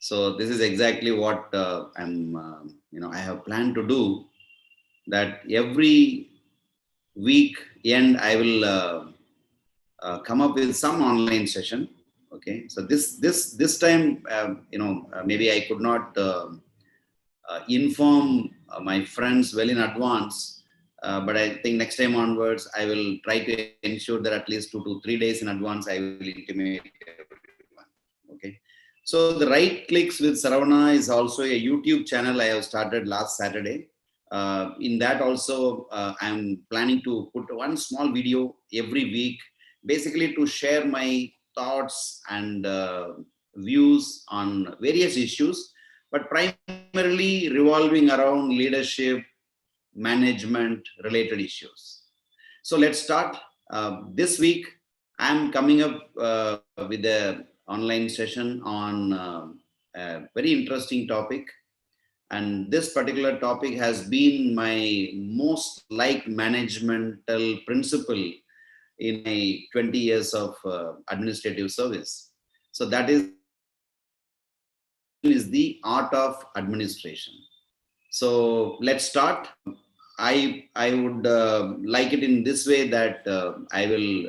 So this is exactly what I have planned to do. That every week end I will come up with some online session. Okay, so this time maybe I could not inform my friends well in advance. But I think next time onwards, I will try to ensure that at least 2 to 3 days in advance, I will intimate everyone. Okay. So the Right Clicks with Saravana is also a YouTube channel I have started last Saturday. In that also, I'm planning to put one small video every week, basically to share my thoughts and views on various issues, but primarily revolving around leadership, management related issues. So let's start. This week, I'm coming up with an online session on a very interesting topic. And this particular topic has been my most liked managemental principle in my 20 years of administrative service. So that is the art of administration. So let's start. I would like it in this way that I will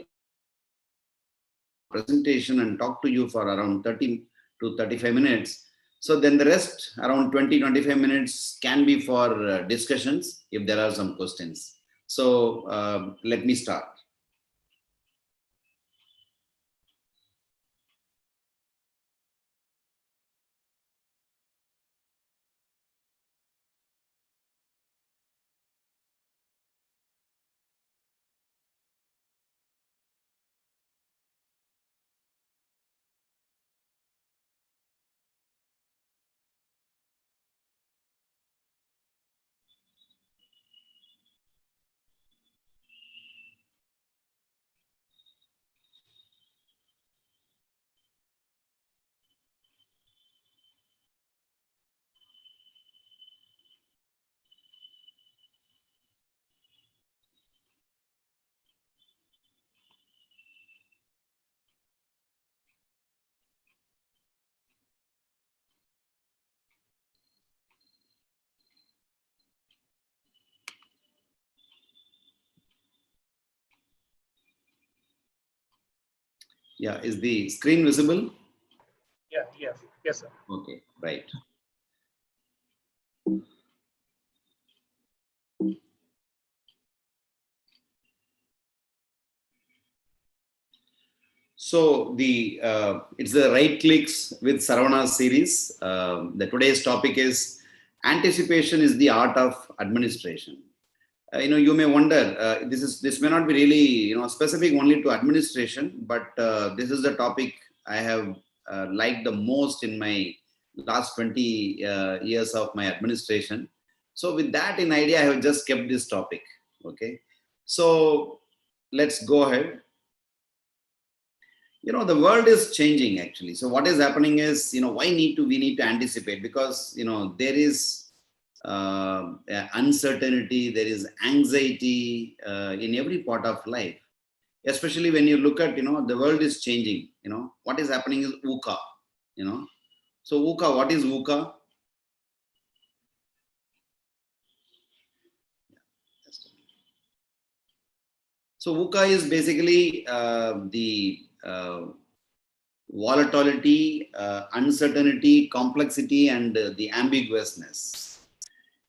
presentation and talk to you for around 30 to 35 minutes. So then the rest around 20-25 minutes can be for discussions if there are some questions. So let me start. Yeah, is the screen visible? Yes, sir. Okay, right. So it's the Right Clicks with Saravana series. The today's topic is anticipation is the art of administration. You may wonder, this may not be really specific only to administration, but this is the topic I have liked the most in my last 20 years of my administration. So with that in idea, I have just kept this topic. Okay, so let's go ahead. The world is changing actually. So what is happening is, we need to anticipate, because there is uncertainty, there is anxiety in every part of life, especially when you look at the world is changing. What is happening is VUCA. So VUCA, what is VUCA? So VUCA is basically the volatility, uncertainty, complexity, and the ambiguousness.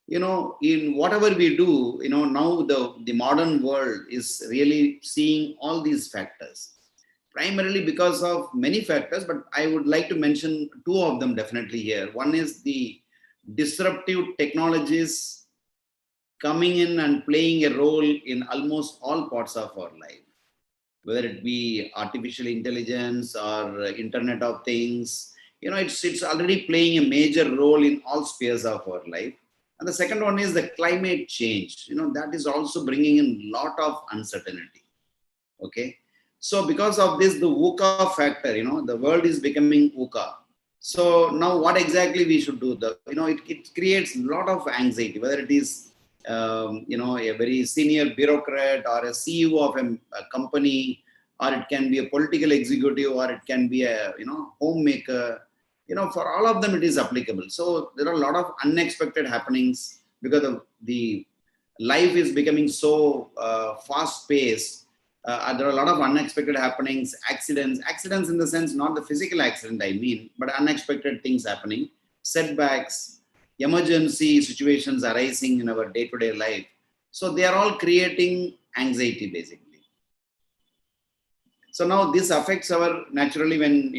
In whatever we do, now the modern world is really seeing all these factors, primarily because of many factors, but I would like to mention two of them definitely here. One is the disruptive technologies coming in and playing a role in almost all parts of our life, whether it be artificial intelligence or Internet of Things. It's already playing a major role in all spheres of our life. And the second one is the climate change. That is also bringing in a lot of uncertainty. Okay. So because of this, the VUCA factor, the world is becoming VUCA. So now what exactly we should do? It creates a lot of anxiety, whether it is, a very senior bureaucrat or a CEO of a company, or it can be a political executive, or it can be a, homemaker. for all of them it is applicable. So there are a lot of unexpected happenings because of the life is becoming so fast paced. There are a lot of unexpected happenings, accidents in the sense, not the physical accident, I mean, but unexpected things happening, setbacks, emergency situations arising in our day-to-day life. So they are all creating anxiety basically. So now this affects our naturally when,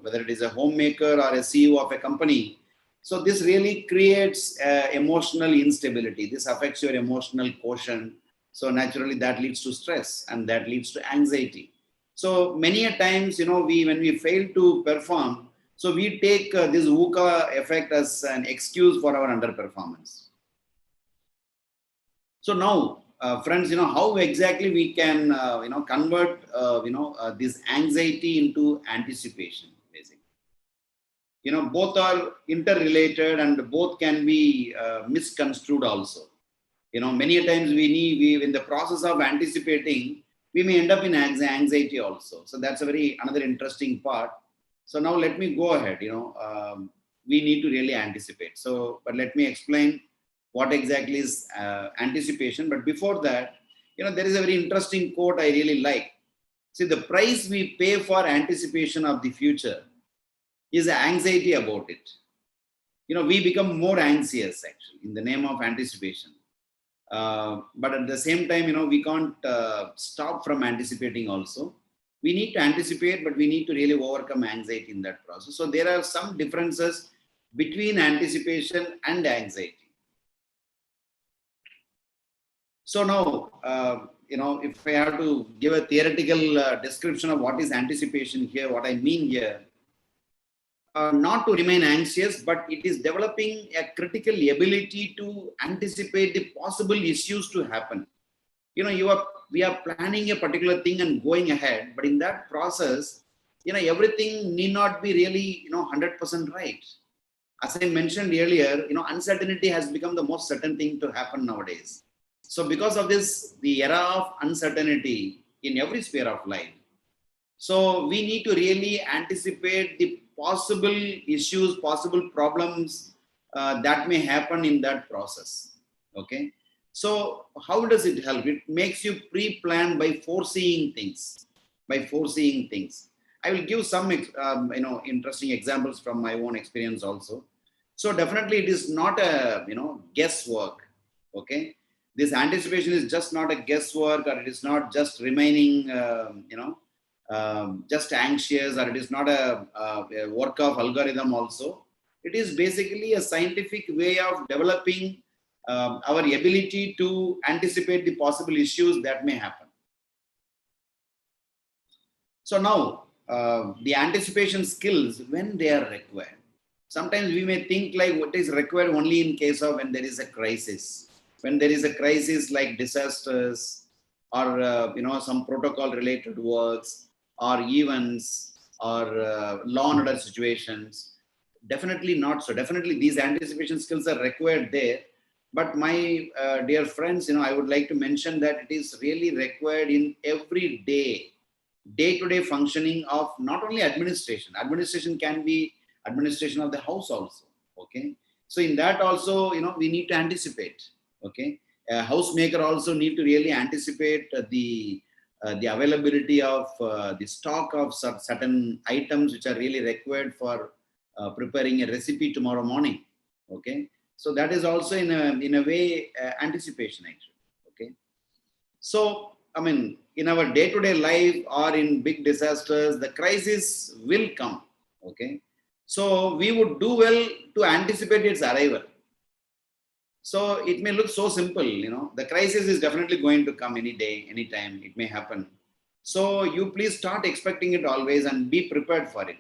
whether it is a homemaker or a CEO of a company. So this really creates emotional instability. This affects your emotional quotient. So naturally that leads to stress and that leads to anxiety. So many a times, when we fail to perform, so we take this VUCA effect as an excuse for our underperformance. So now, friends, how exactly we can, convert, this anxiety into anticipation, basically. Both are interrelated and both can be misconstrued also. Many times we in the process of anticipating, we may end up in anxiety also. So that's another interesting part. So now let me go ahead, we need to really anticipate. So, but let me explain what exactly is anticipation. But before that, there is a very interesting quote I really like. See, the price we pay for anticipation of the future is anxiety about it. We become more anxious actually in the name of anticipation. But at the same time, we can't stop from anticipating also. We need to anticipate, but we need to really overcome anxiety in that process. So there are some differences between anticipation and anxiety. So now, if I have to give a theoretical description of what is anticipation here, what I mean here, not to remain anxious, but it is developing a critical ability to anticipate the possible issues to happen. We are planning a particular thing and going ahead, but in that process, everything need not be really, 100% right. As I mentioned earlier, uncertainty has become the most certain thing to happen nowadays. So because of this, the era of uncertainty in every sphere of life. So we need to really anticipate the possible issues, possible problems that may happen in that process. Okay. So how does it help? It makes you pre-plan by foreseeing things. I will give some, interesting examples from my own experience also. So definitely it is not a, guesswork. Okay. This anticipation is just not a guesswork, or it is not just remaining, just anxious, or it is not a work of algorithm also. It is basically a scientific way of developing our ability to anticipate the possible issues that may happen. So now, the anticipation skills, when they are required. Sometimes we may think like what is required only in case of when there is a crisis. When there is a crisis like disasters or, some protocol related works or events or law and order situations. Definitely not so. Definitely these anticipation skills are required there. But my dear friends, I would like to mention that it is really required in every day-to-day functioning of not only administration. Administration can be administration of the house also. Okay. So in that also, we need to anticipate. Okay. A housemaker also need to really anticipate the availability of the stock of certain items which are really required for preparing a recipe tomorrow morning. Okay. So that is also in a way anticipation actually. Okay. So I mean, in our day-to-day life or in big disasters, the crisis will come. Okay. So we would do well to anticipate its arrival. So it may look so simple, the crisis is definitely going to come any day, anytime, it may happen. So you please start expecting it always and be prepared for it.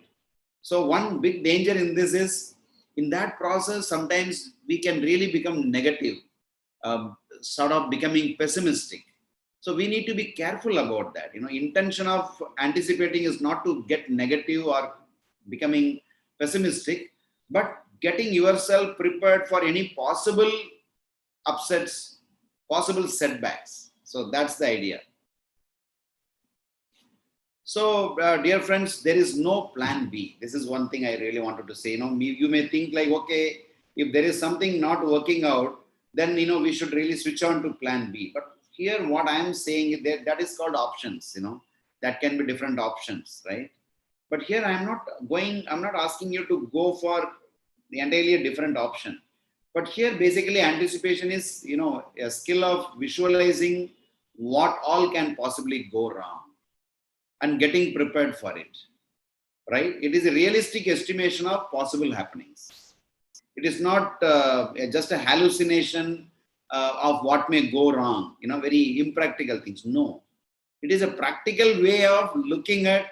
So one big danger in this is, in that process, sometimes we can really become negative, sort of becoming pessimistic. So we need to be careful about that. Intention of anticipating is not to get negative or becoming pessimistic, but getting yourself prepared for any possible upsets, possible setbacks. So that's the idea. So, dear friends, there is no plan B. This is one thing I really wanted to say. You may think like, okay, if there is something not working out, then we should really switch on to plan B. But here, what I am saying is that is called options. That can be different options, right? But here, I'm not asking you to go for the entirely different option. But here, basically, anticipation is, a skill of visualizing what all can possibly go wrong and getting prepared for it, right? It is a realistic estimation of possible happenings. It is not just a hallucination of what may go wrong, very impractical things. No, it is a practical way of looking at,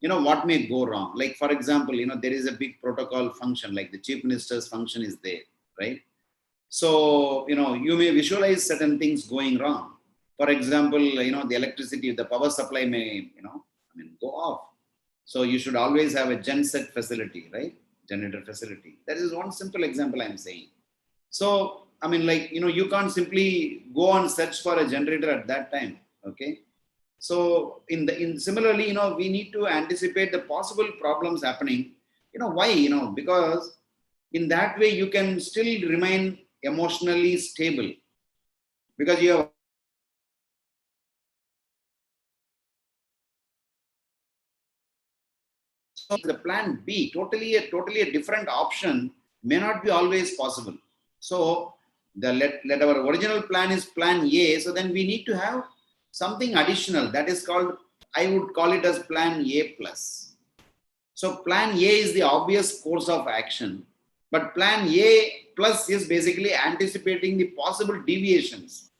what may go wrong. Like, for example, there is a big protocol function, like the chief minister's function is there, right? So, you may visualize certain things going wrong. For example, the electricity, the power supply may, go off. So you should always have a genset facility, right? Generator facility. That is one simple example I'm saying. So, you can't simply go and search for a generator at that time. Okay. So similarly, we need to anticipate the possible problems happening. Why? Because in that way you can still remain emotionally stable, because you have the plan B, totally a different option may not be always possible. So let our original plan is plan A. So then we need to have something additional that is called, I would call it as plan A plus. So plan A is the obvious course of action, but plan A plus is basically anticipating the possible deviations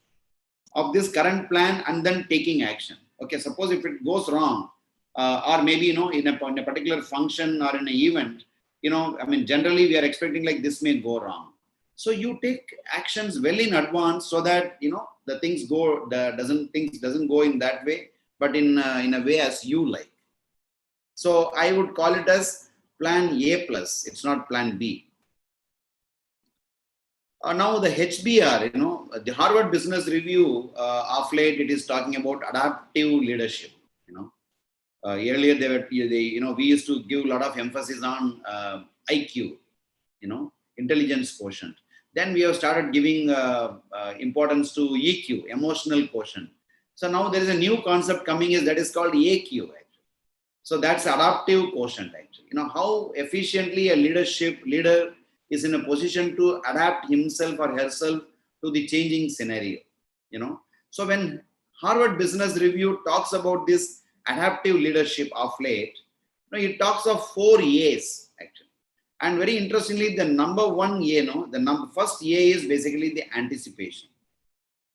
of this current plan and then taking action. Okay, suppose if it goes wrong, or maybe in a particular function or in an event, generally we are expecting like this may go wrong. So you take actions well in advance so that the things doesn't go in that way, but in a way as you like. So I would call it as plan A plus. It's not plan B. Now the HBR, the Harvard Business Review, of late it is talking about adaptive leadership. Earlier we used to give a lot of emphasis on IQ, intelligence quotient. Then we have started giving importance to EQ, emotional quotient. So now there is a new concept coming that is called AQ. Actually. So that's adaptive quotient. Actually, how efficiently a leader is in a position to adapt himself or herself to the changing scenario. So when Harvard Business Review talks about this adaptive leadership of late, it talks of 4 A's actually. And very interestingly, the number one A, first A is basically the anticipation.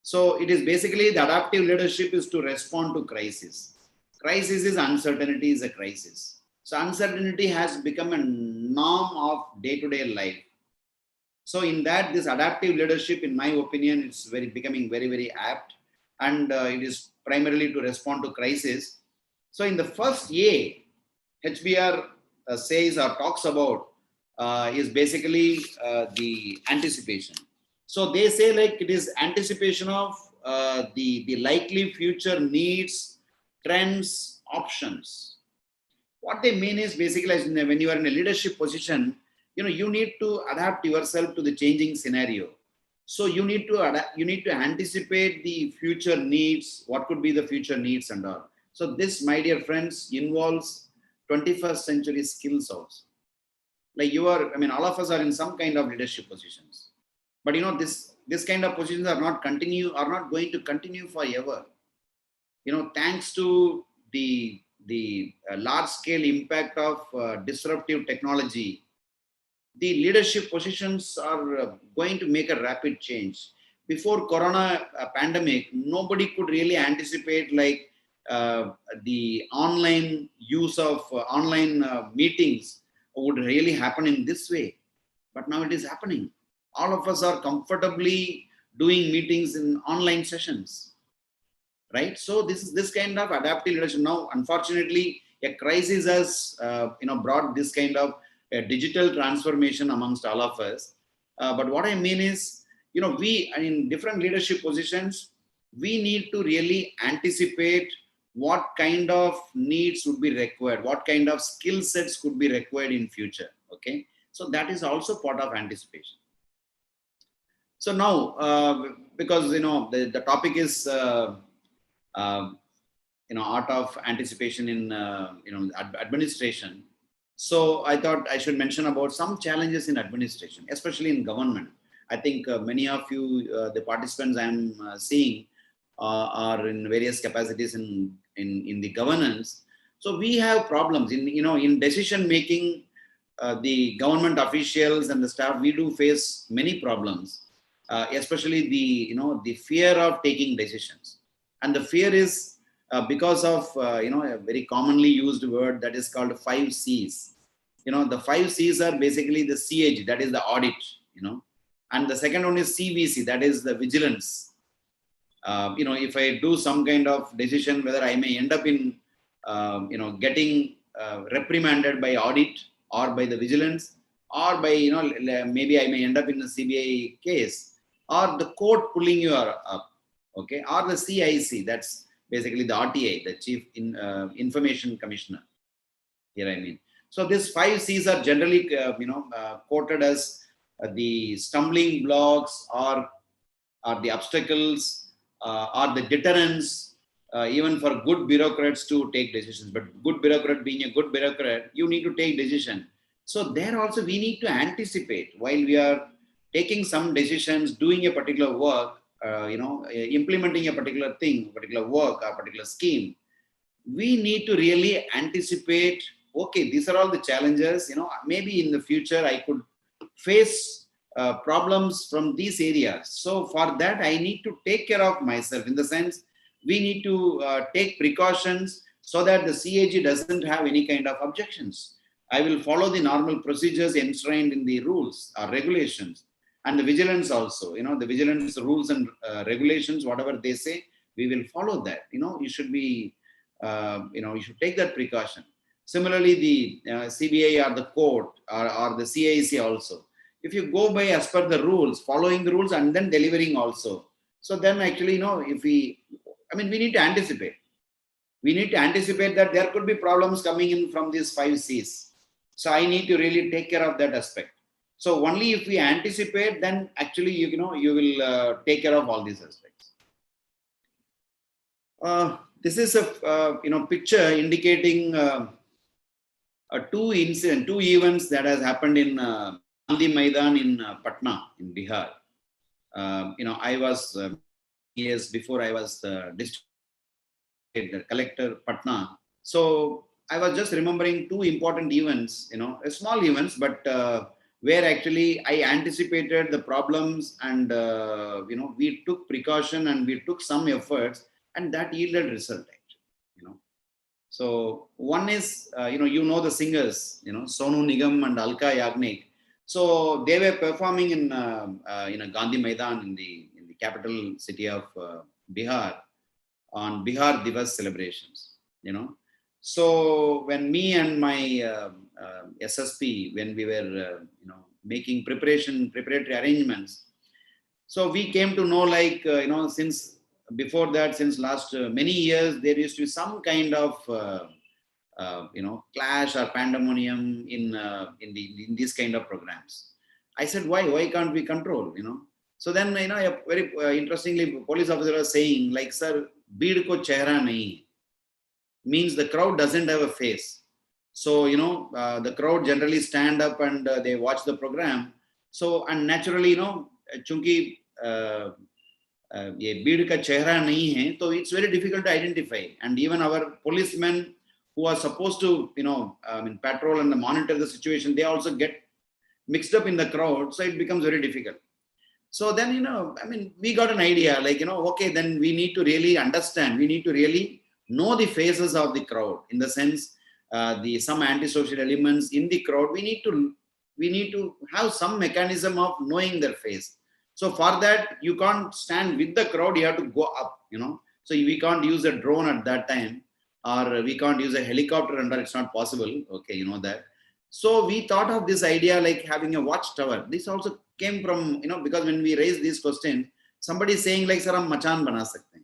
So it is basically the adaptive leadership is to respond to crisis. Crisis is uncertainty is a crisis. So uncertainty has become a norm of day-to-day life. So in that, this adaptive leadership, in my opinion, it's becoming very, very apt, and it is primarily to respond to crisis. So in the first A, HBR says or talks about is basically the anticipation. So they say like it is anticipation of the likely future needs, trends, options. What they mean is basically when you are in a leadership position, you need to adapt yourself to the changing scenario. So you need to anticipate the future needs, what could be the future needs and all. So this, my dear friends, involves 21st century skills also. Like all of us are in some kind of leadership positions. But this kind of positions are not going to continue forever. Thanks to the large scale impact of disruptive technology, the leadership positions are going to make a rapid change. Before Corona pandemic, nobody could really anticipate like the online use of online meetings would really happen in this way. But now it is happening. All of us are comfortably doing meetings in online sessions, right? So this kind of adaptive leadership. Now, unfortunately, a crisis has brought this kind of a digital transformation amongst all of us. But what I mean is, we in different leadership positions, we need to really anticipate what kind of needs would be required, what kind of skill sets could be required in future. Okay, so that is also part of anticipation. So now, because the topic is uh, art of anticipation in administration. So I thought I should mention about some challenges in administration, especially in government. I think many of you, the participants I'm seeing, are in various capacities in the governance. So we have problems in decision making. The government officials and the staff, we do face many problems, especially the fear of taking decisions, and the fear is because of a very commonly used word that is called 5 C's. The 5 C's are basically the CAG, that is the audit, and the second one is CVC, that is the vigilance. If I do some kind of decision, whether I may end up in getting reprimanded by audit or by the vigilance, or by maybe I may end up in a CBI case, or the court pulling you up, okay, or the CIC, that's basically the RTI, the Chief Information Commissioner. Here I mean, so these 5 C's are generally quoted as the stumbling blocks, or the obstacles, or the deterrents, even for good bureaucrats to take decisions. But good bureaucrat, being a good bureaucrat, you need to take decision. So there also we need to anticipate while we are taking some decisions, doing a particular work, implementing a particular thing, particular work, or particular scheme. We need to really anticipate, okay, these are all the challenges, maybe in the future I could face problems from these areas. So for that, I need to take care of myself, in the sense we need to take precautions so that the CAG doesn't have any kind of objections. I will follow the normal procedures enshrined in the rules or regulations, and the vigilance also, the vigilance rules and regulations, whatever they say, we will follow that. You should be, you should take that precaution. Similarly, the CBI or the court, or the CIC also, if you go by as per the rules, following the rules and then delivering also, so then actually, if we need to anticipate. We need to anticipate that there could be problems coming in from these 5 C's. So I need to really take care of that aspect. So only if we anticipate, then actually, you will take care of all these aspects. This is a picture indicating two events that has happened in Gandhi Maidan in Patna, in Bihar. I was years before I was district collector Patna. So I was just remembering two important events, small events, but where actually I anticipated the problems, and we took precaution and we took some efforts, and that yielded result. So one is, the singers, Sonu Nigam and Alka Yagnik. So they were performing in Gandhi Maidan in the capital city of Bihar on Bihar Divas celebrations. So when me and my SSP, when we were making preparatory arrangements, so we came to know, like since before that, since last many years, there used to be some kind of clash or pandemonium in these kind of programs. I said, why can't we control? So then very interestingly, police officer was saying, like, sir, bheed ko chehra nahi, means the crowd doesn't have a face. So the crowd generally stand up and they watch the program. So, and naturally, chunki ये भीड़ का चेहरा नहीं है, तो it's very difficult to identify. And even our policemen who are supposed to patrol and monitor the situation, they also get mixed up in the crowd, so it becomes very difficult. So then we got an idea, like okay, then we need to really understand, we need to really know the faces of the crowd, in the sense some antisocial elements in the crowd, we need to have some mechanism of knowing their face. So for that, you can't stand with the crowd, you have to go up, So we can't use a drone at that time, or we can't use a helicopter under, it's not possible. Okay, that. So we thought of this idea, like having a watchtower. This also came from, because when we raised these questions, somebody is saying, like, sir, hum machan bana sakte hain.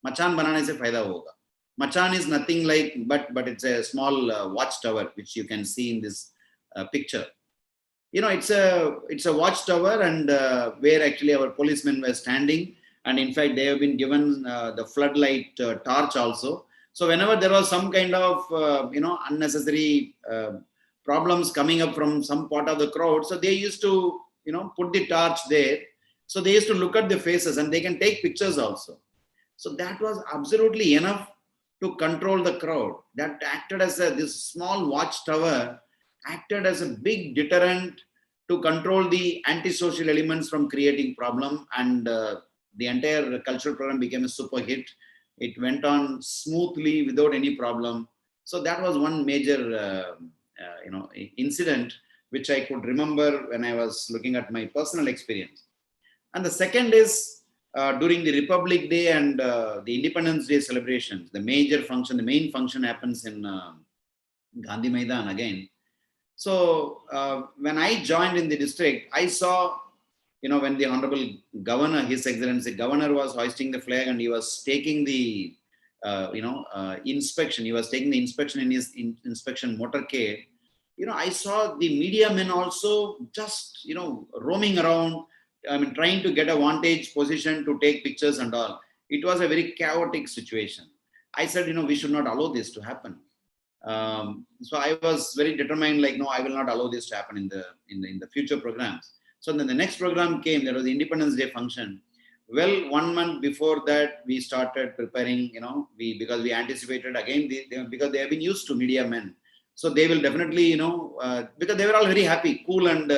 Machan banane se fayda hoga. Machan is nothing like, but it's a small watchtower, which you can see in this picture. It's a watchtower, and where actually our policemen were standing, and in fact they have been given the floodlight torch also. So whenever there was some kind of unnecessary problems coming up from some part of the crowd, so they used to put the torch there. So they used to look at the faces, and they can take pictures also. So that was absolutely enough to control the crowd. That acted as this small watchtower acted as a big deterrent to control the antisocial elements from creating problem, and the entire cultural program became a super hit. It went on smoothly without any problem. So that was one major incident which I could remember when I was looking at my personal experience. And the second is during the Republic Day and the Independence Day celebrations. The main function happens in Gandhi Maidan again. So when I joined in the district, I saw, when the Honorable Governor, His Excellency Governor, was hoisting the flag, and he was taking the, inspection. He was taking the inspection in his inspection motorcade. I saw the media men also just, roaming around. I mean, trying to get a vantage position to take pictures and all. It was a very chaotic situation. I said, we should not allow this to happen. So I was very determined, like, no, I will not allow this to happen in the future programs. So then the next program came. There was the Independence Day function. Well, 1 month before that, we started preparing. Because we anticipated again, because they have been used to media men, so they will definitely, because they were all very happy, cool, and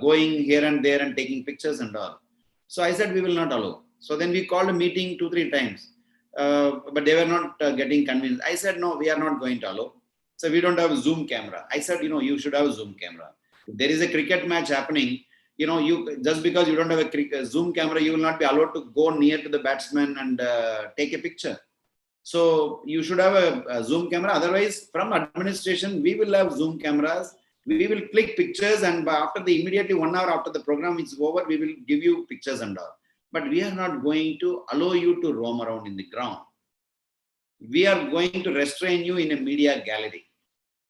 going here and there and taking pictures and all. So I said we will not allow. So then we called a meeting 2-3 times. But they were not getting convinced. I said, no, we are not going to allow. So we don't have a Zoom camera. I said, you should have a Zoom camera. If there is a cricket match happening, you just because you don't have a Zoom camera, you will not be allowed to go near to the batsman and take a picture. So you should have a Zoom camera. Otherwise, from administration, we will have Zoom cameras. We will click pictures, and immediately 1 hour after the program is over, we will give you pictures and all. But we are not going to allow you to roam around in the ground. We are going to restrain you in a media gallery.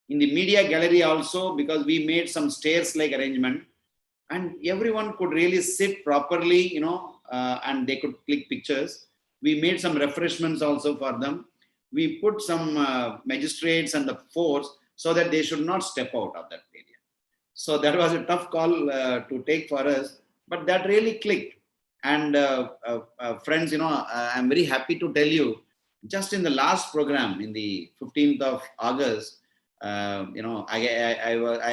In the media gallery also, because we made some stairs-like arrangement, and everyone could really sit properly, and they could click pictures. We made some refreshments also for them. We put some magistrates and the force so that they should not step out of that area. So that was a tough call to take for us, but that really clicked. And friends, I'm very happy to tell you, just in the last program, in the 15th of August, I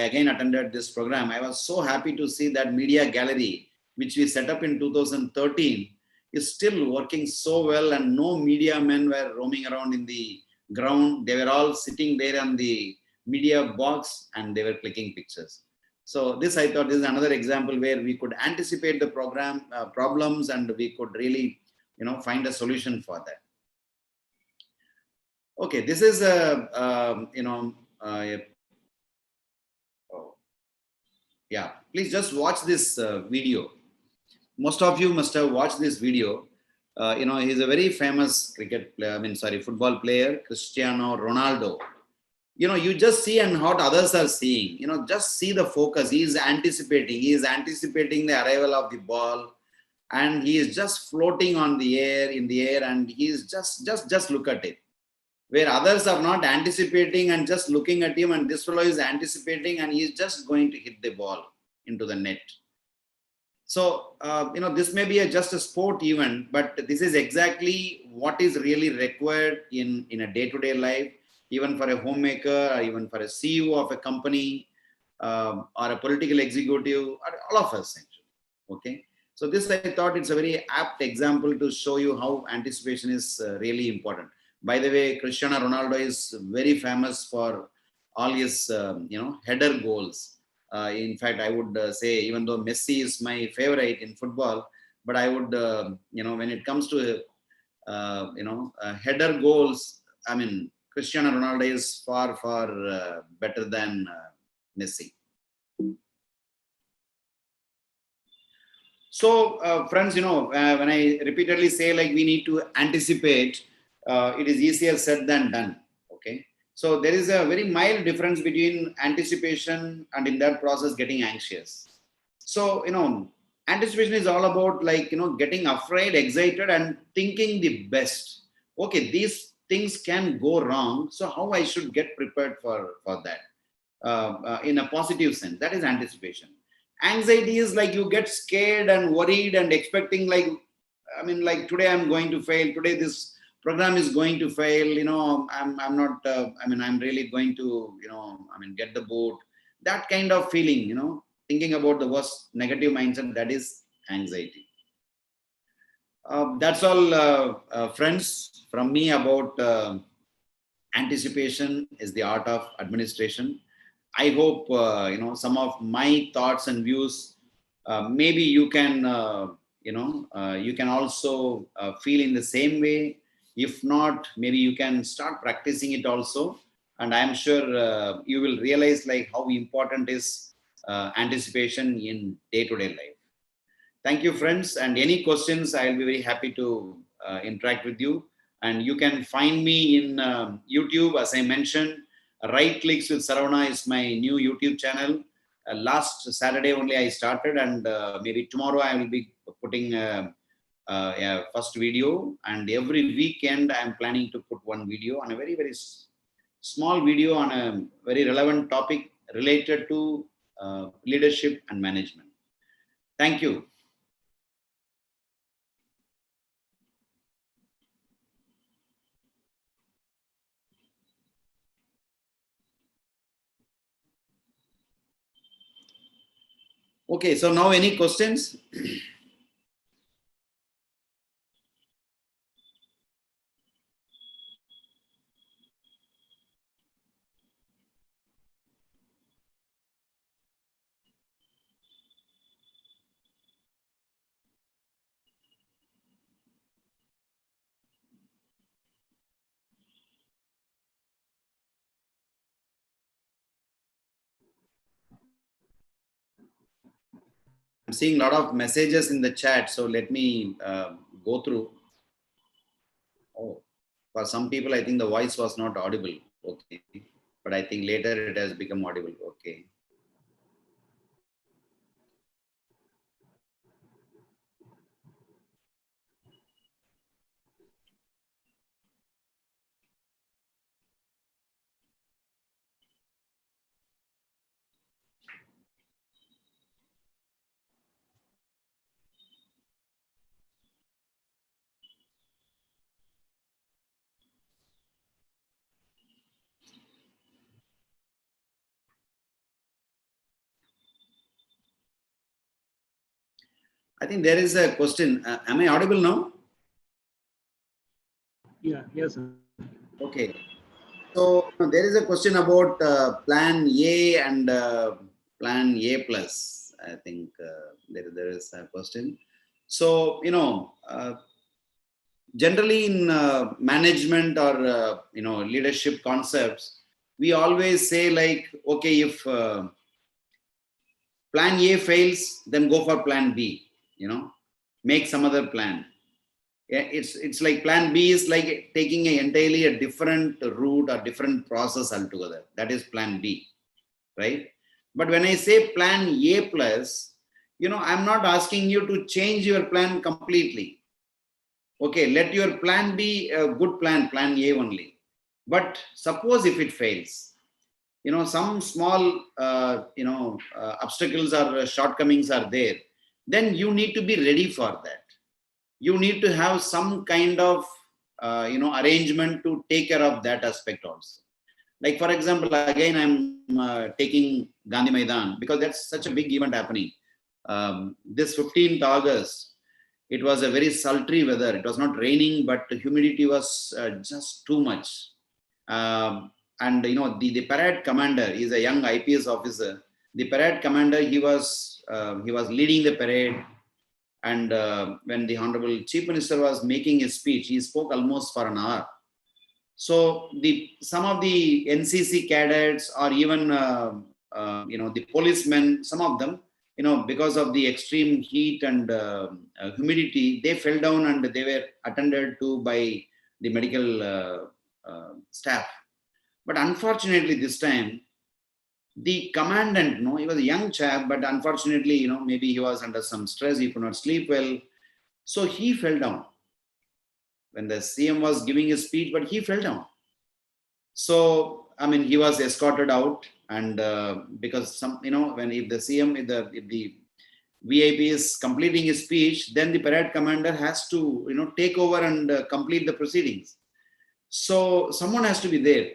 again attended this program. I was so happy to see that media gallery, which we set up in 2013, is still working so well, and no media men were roaming around in the ground. They were all sitting there on the media box, and they were clicking pictures. So this, I thought, is another example where we could anticipate the program problems, and we could really, find a solution for that. Okay, this is yeah, please just watch this video. Most of you must have watched this video. He's a very famous football player, Cristiano Ronaldo. You just see and what others are seeing. Just see the focus. He is anticipating the arrival of the ball, and he is just floating in the air, and he is just look at it. Where others are not anticipating and just looking at him, and this fellow is anticipating, and he is just going to hit the ball into the net. So, this may be just a sport event, but this is exactly what is really required in a day-to-day life, even for a homemaker, or even for a CEO of a company, or a political executive, or all of us, actually. Okay. So this, I thought, it's a very apt example to show you how anticipation is really important. By the way, Cristiano Ronaldo is very famous for all his, header goals. In fact, I would say, even though Messi is my favorite in football, but I would, when it comes to, header goals, Cristiano Ronaldo is far better than Messi. So, friends, when I repeatedly say, like, we need to anticipate, it is easier said than done. Okay. So there is a very mild difference between anticipation and in that process getting anxious. So, anticipation is all about like, getting afraid, excited and thinking the best. Okay, these things can go wrong. So how I should get prepared for that in a positive sense. That is anticipation. Anxiety is like you get scared and worried and expecting like, like today I'm going to fail. Today this program is going to fail. I'm not. I'm really going to get the boot. That kind of feeling. Thinking about the worst negative mindset. That is anxiety. That's all, friends, from me about anticipation is the art of administration. I hope some of my thoughts and views. Maybe you can you can also feel in the same way. If not, maybe you can start practicing it also, and I'm sure you will realize like how important is anticipation in day-to-day life. Thank you, friends. And any questions, I'll be very happy to interact with you. And you can find me in YouTube, as I mentioned. RightClicks with Saravana is my new YouTube channel. Last Saturday only I started, and maybe tomorrow I will be putting a first video. And every weekend I'm planning to put one video on a very, very small video on a very relevant topic related to leadership and management. Thank you. Okay, so now any questions? I'm seeing a lot of messages in the chat, so let me go through. Oh, for some people, I think the voice was not audible. Okay, but I think later it has become audible. Okay. I think there is a question. Am I audible now? Yeah, yes, sir. Okay. So there is a question about plan A and plan A plus. I think there is a question. So, generally in management or, leadership concepts, we always say like, okay, if plan A fails, then go for plan B, make some other plan. Yeah, it's like plan B is like taking entirely a different route or different process altogether. That is plan B, right? But when I say plan A plus, I'm not asking you to change your plan completely. Okay, let your plan be a good plan, plan A only. But suppose if it fails, some small, obstacles or shortcomings are there, then you need to be ready for that. You need to have some kind of arrangement to take care of that aspect also. Like for example, again I'm taking Gandhi Maidan because that's such a big event happening. This 15th August, it was a very sultry weather. It was not raining, but the humidity was just too much. And the parade commander is a young I.P.S. officer. The parade commander, he was leading the parade. And when the Honorable Chief Minister was making his speech, he spoke almost for an hour. So some of the NCC cadets or even the policemen, some of them, because of the extreme heat and humidity, they fell down and they were attended to by the medical staff. But unfortunately, this time, the commandant, he was a young chap, but unfortunately, maybe he was under some stress, he could not sleep well. So he fell down when the CM was giving his speech, but he fell down. So, I mean, he was escorted out, and because when if the CM, if the VIP is completing his speech, then the parade commander has to, take over and complete the proceedings. So someone has to be there.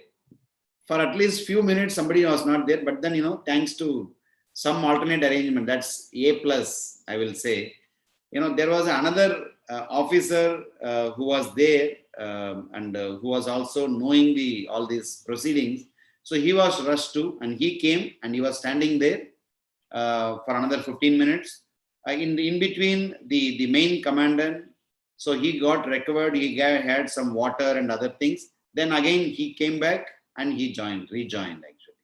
For at least few minutes, somebody was not there, but then, thanks to some alternate arrangement, that's A plus, I will say, there was another officer who was there and who was also knowing all these proceedings. So he was rushed to, and he came and he was standing there for another 15 minutes. In between the main commandant, so he got recovered, he had some water and other things. Then again, he came back and he rejoined actually.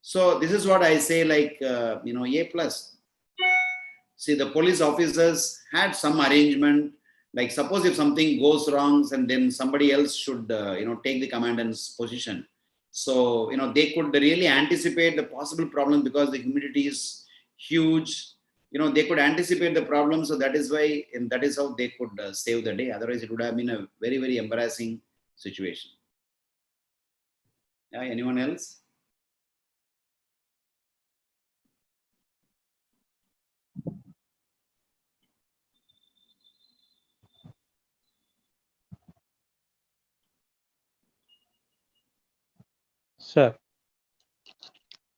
So this is what I say, like, A plus. See, the police officers had some arrangement, like suppose if something goes wrong and then somebody else should, take the commandant's position. So, they could really anticipate the possible problems because the humidity is huge. They could anticipate the problem. So that is why, and that is how they could save the day. Otherwise, it would have been a very, very embarrassing situation. Yeah, anyone else? Sir,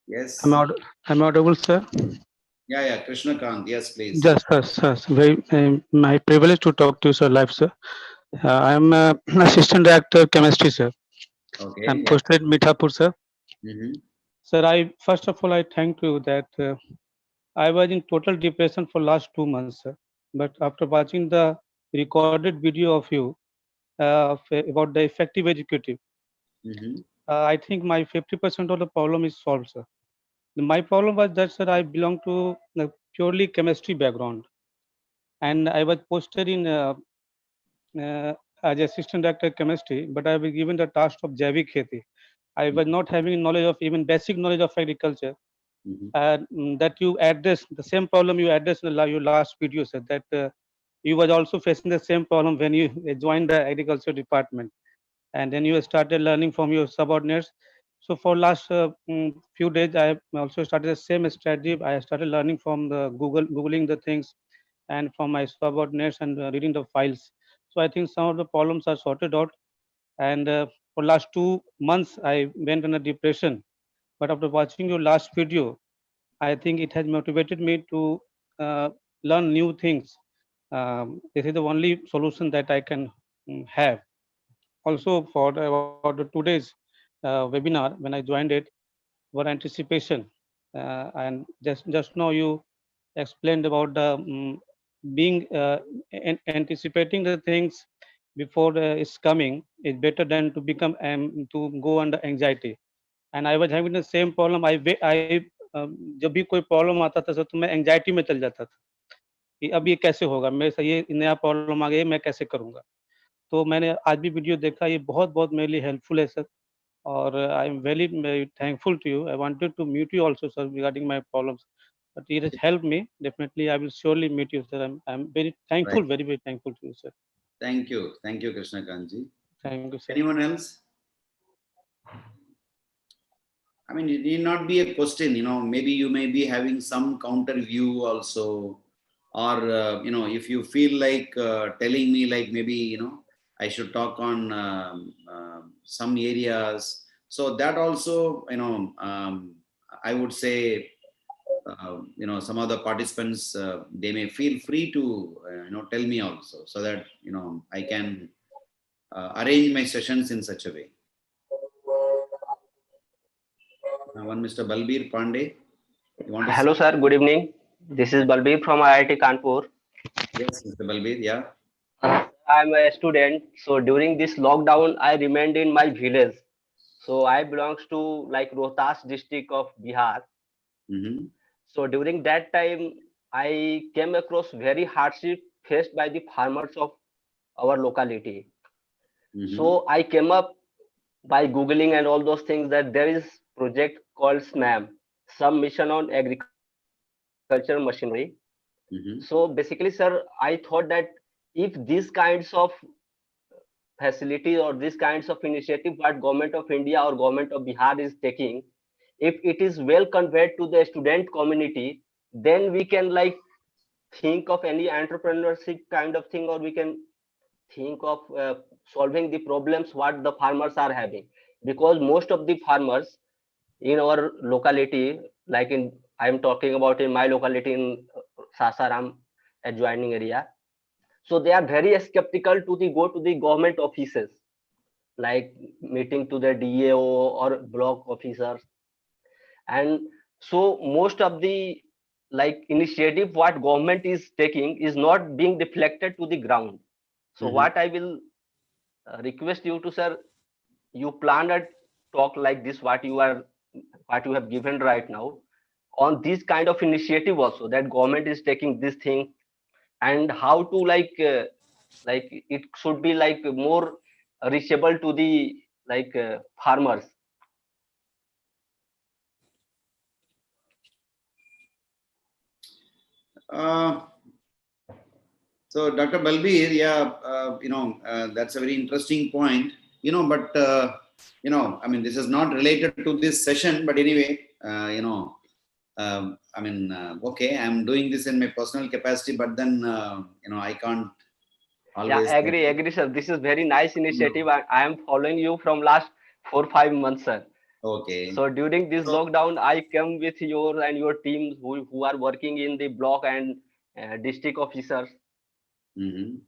Yes. am I audible, sir? Yeah, Krishna Kant. Yes, please. Yes, sir. Very, my privilege to talk to you, sir, live, sir. I am assistant director chemistry, sir. Okay. I'm Yeah. posted Mithapur, sir. Mm-hmm. Sir, first of all, I thank you that I was in total depression for last 2 months, sir. But after watching the recorded video of you about the effective executive, Mm-hmm. I think my 50% of the problem is solved, sir. My problem was that, sir, I belong to a purely chemistry background, and I was posted in as assistant director chemistry, but I was given the task of Javik Kheti. I was not having knowledge of even basic knowledge of agriculture. That you address the same problem you addressed in your last video, sir, that you was also facing the same problem when you joined the agriculture department, and then you started learning from your subordinates. So for last few days, I have also started the same strategy. I started learning from the googling the things, and from my subordinates, and reading the files. So I think some of the problems are sorted out. And for last 2 months, I went in a depression. But after watching your last video, I think it has motivated me to learn new things. This is the only solution that I can have. Also, for about today's webinar, when I joined it, for anticipation, and just now you explained about the being anticipating the things before it's coming is better than to become to go under anxiety. And I was having the same problem. जब भी कोई problem आता था sir, तो मैं anxiety में चल जाता था कि अब ये कैसे होगा, मेरे से ये नया प्रॉब्लम आ गया, मैं कैसे करूंगा. तो मैंने आज भी वीडियो देखा, ये बहुत बहुत मेरे लिए हेल्पफुल है सर. और I am very thankful to you. I wanted to meet you also, sir, regarding my problems, but it has helped me. Definitely, I will surely meet you, sir. I'm very thankful, Right. very thankful to you, sir. Thank you, Krishna Kanji. Thank you, sir. Anyone else? I mean, it need not be a question. Maybe you may be having some counter view also, or if you feel like telling me, like, maybe I should talk on some areas. So that also, I would say, some of the participants, they may feel free to tell me also, so that I can arrange my sessions in such a way. One Mr. Balbir Pandey. You want to Hello, sir. Good evening. This is Balbir from IIT Kanpur. Yes, Mr. Balbir. Yeah. I'm a student. So during this lockdown, I remained in my village. So I belongs to like Rohtas district of Bihar. Mm-hmm. So during that time, I came across very hardship faced by the farmers of our locality. So I came up by Googling and all those things that there is project called SMAM, some mission on agriculture machinery. So basically, sir, I thought that if these kinds of facilities or these kinds of initiative what government of India or government of Bihar is taking, if it is well conveyed to the student community, then we can like think of any entrepreneurship kind of thing, or we can think of solving the problems what the farmers are having, because most of the farmers in our locality, like in I'm talking about in my locality in Sasaram adjoining area, so they are very skeptical to the go to the government offices, like meeting to the DAO or block officers. And so most of the like initiative what government is taking is not being reflected to the ground. So what I will request you to, sir, you plan a talk like this what you have given right now on this kind of initiative also, that government is taking this thing, and how to like it should be like more reachable to the like farmers. So, Dr. Balbir, yeah, that's a very interesting point. But I mean, this is not related to this session, but anyway, okay, I'm doing this in my personal capacity, but then I can't Yeah, always. agree, sir. This is very nice initiative. I am following you from last 4 5 months, sir. Okay. So during this So, lockdown, I come with your and your team who are working in the block and district officers. see,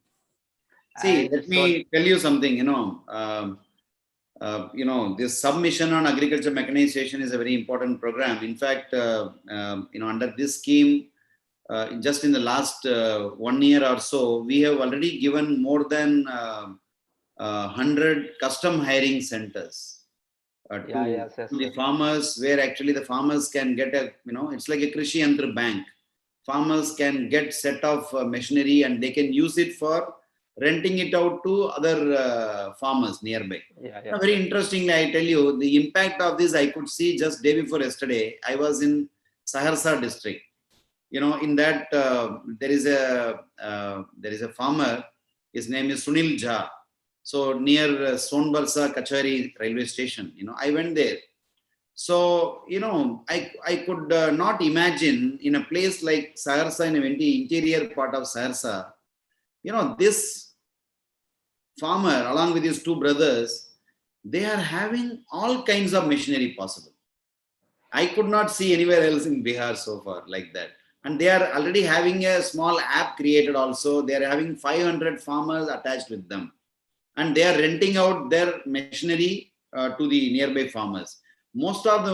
And let so me tell you something. This submission on agriculture mechanization is a very important program. In fact, under this scheme, just in the last 1 year or so, we have already given more than 100 custom hiring centers yeah, to yes, yes, the sir. farmers, where actually the farmers can get it's like a Krishi Yantra bank. Farmers can get set of machinery and they can use it for renting it out to other farmers nearby. Yeah, Now, yeah. very interestingly, I tell you, the impact of this I could see just day before yesterday. I was in Saharsa district. In that there is a farmer. His name is Sunil Jha. So near Sonbarsa Kachari railway station, I went there. So, I could not imagine in a place like Saharsa, in a very interior part of Saharsa, this farmer, along with his two brothers, they are having all kinds of machinery possible. I could not see anywhere else in Bihar so far like that. And they are already having a small app created also. They are having 500 farmers attached with them. And they are renting out their machinery to the nearby farmers. Most of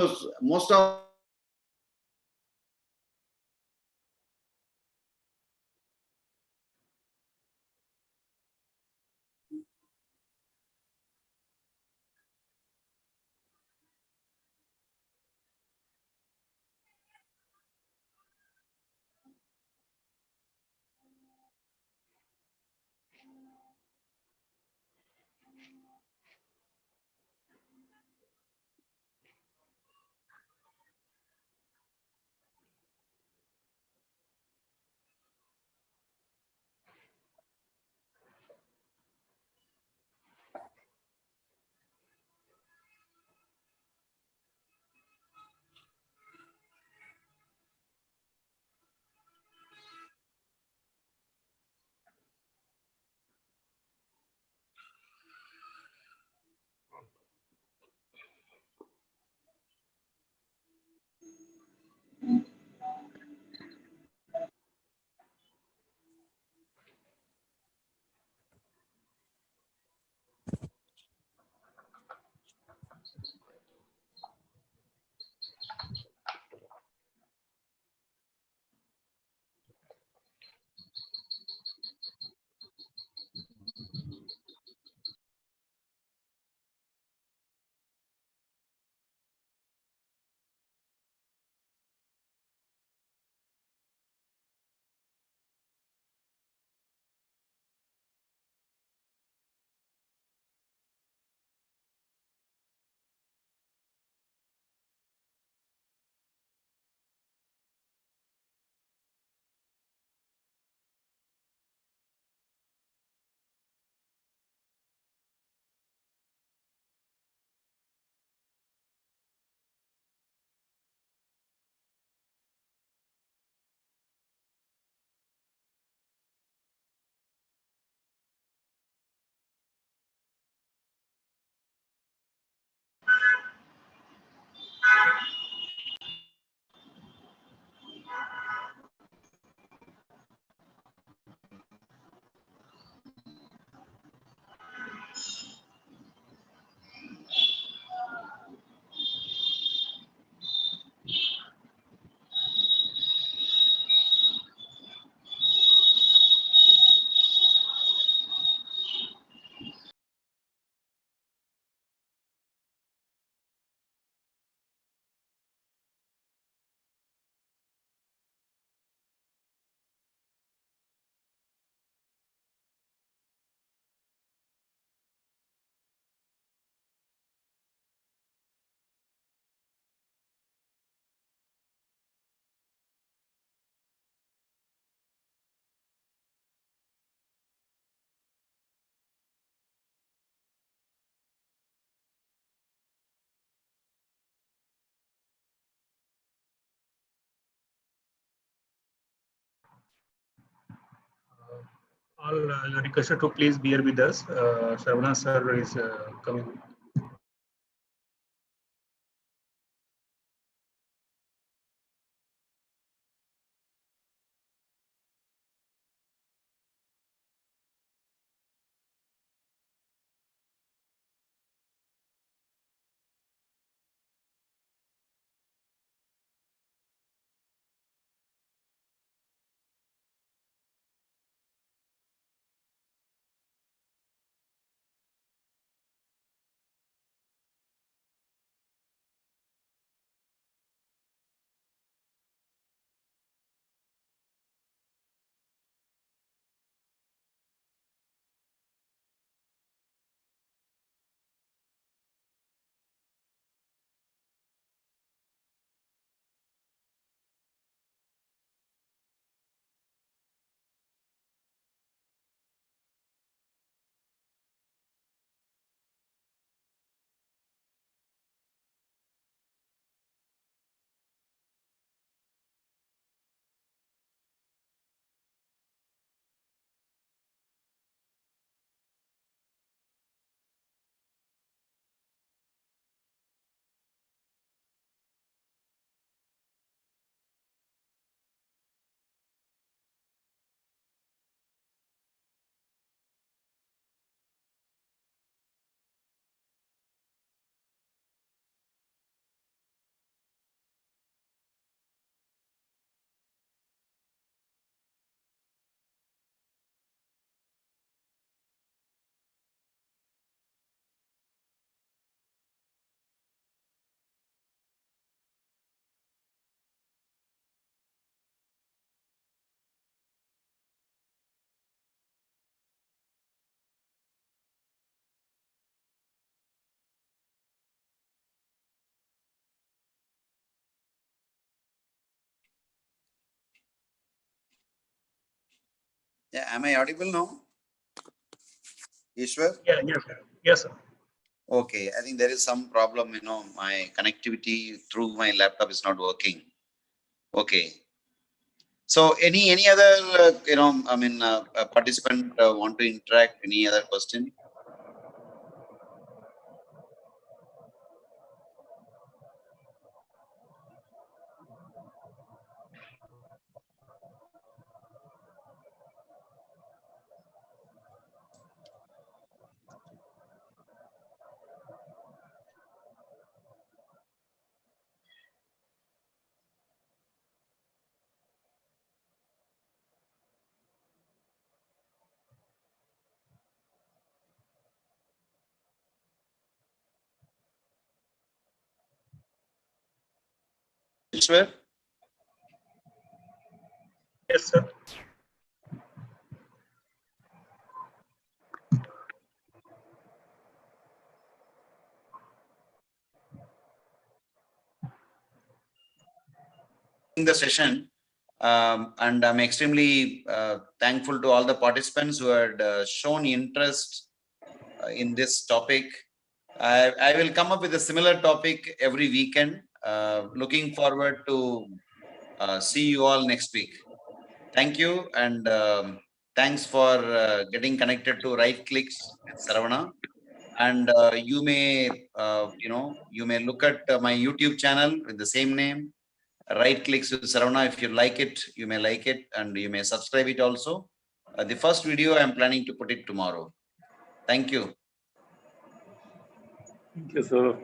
All you are requested to please bear with us. Saravana sir is coming. Yeah, am I audible now? Ishwar? Yeah, yes, sir. Yes, sir. Okay, I think there is some problem, my connectivity through my laptop is not working. Okay. So any other, participant want to interact? Any other question? Ishwar? Yes, sir. In the session, and I'm extremely thankful to all the participants who had shown interest in this topic. I will come up with a similar topic every weekend. Looking forward to see you all next week. Thank you, and thanks for getting connected to RightClicks with Saravana. And you may look at my YouTube channel with the same name, RightClicks with Saravana. If you like it, you may like it, and you may subscribe it also. The first video I'm planning to put it tomorrow. Thank you. Thank you, sir.